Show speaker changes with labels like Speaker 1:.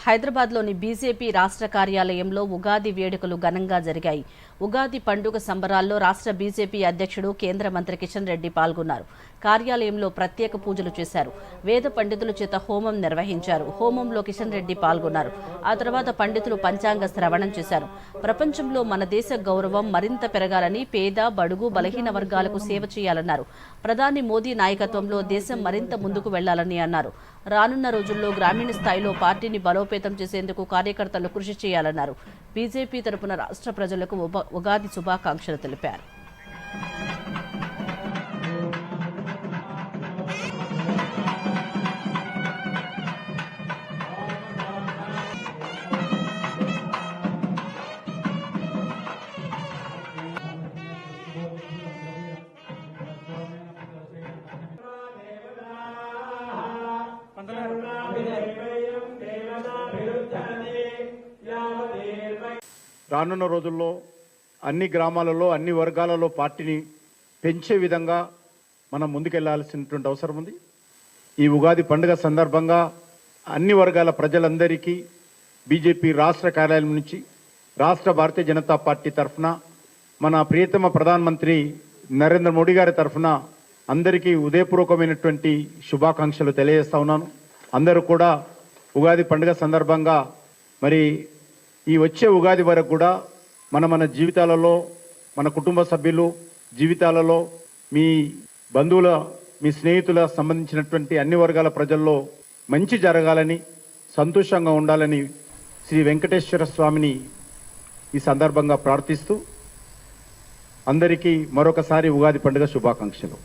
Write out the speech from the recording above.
Speaker 1: హైదరాబాద్లోని బీజేపీ రాష్ట్ర కార్యాలయంలో ఉగాది వేడుకలు ఘనంగా జరిగాయి. ఉగాది పండుగ సంబరాల్లో రాష్ట్ర బీజేపీ అధ్యక్షుడు కేంద్ర మంత్రి కిషన్ రెడ్డి పాల్గొన్నారు. కార్యాలయంలో ప్రత్యేక పూజలు చేశారు. వేద పండితుల చేత హోమం నిర్వహించారు. హోమంలో కిషన్ రెడ్డి పాల్గొన్నారు. ఆ తర్వాత పండితులు పంచాంగ శ్రవణం చేశారు. ప్రపంచంలో మన దేశ గౌరవం మరింత పెరగాలని, పేద, బడుగు, బలహీన వర్గాలకు సేవ చేయాలన్నారు. ప్రధాని మోదీ నాయకత్వంలో దేశం మరింత ముందుకు వెళ్లాలని అన్నారు. రానున్న రోజుల్లో గ్రామీణ స్థాయిలో పార్టీని బలోపేతం చేసేందుకు కార్యకర్తలు కృషి చేయాలన్నారు. బీజేపీ తరపున రాష్ట్ర ప్రజలకు ఉగాది శుభాకాంక్షలు తెలిపారు.
Speaker 2: రానున్న రోజుల్లో అన్ని గ్రామాలలో అన్ని వర్గాలలో పార్టీని పెంచే విధంగా మనం ముందుకెళ్లాల్సినటువంటి అవసరం ఉంది. ఈ ఉగాది పండుగ సందర్భంగా అన్ని వర్గాల ప్రజలందరికీ బీజేపీ రాష్ట్ర కార్యాలయం నుంచి రాష్ట్ర భారతీయ జనతా పార్టీ తరఫున మన ప్రియతమ ప్రధానమంత్రి నరేంద్ర మోడీ గారి తరఫున అందరికీ ఉదయపూర్వకమైనటువంటి శుభాకాంక్షలు తెలియజేస్తా ఉన్నాను. అందరూ కూడా ఉగాది పండుగ సందర్భంగా మరి ఈ వచ్చే ఉగాది వరకు కూడా మన జీవితాలలో, మన కుటుంబ సభ్యులు జీవితాలలో, మీ బంధువుల, మీ స్నేహితుల సంబంధించినటువంటి అన్ని వర్గాల ప్రజల్లో మంచి జరగాలని, సంతోషంగా ఉండాలని శ్రీ వెంకటేశ్వర స్వామిని ఈ సందర్భంగా ప్రార్థిస్తూ అందరికీ మరొకసారి ఉగాది పండుగ శుభాకాంక్షలు.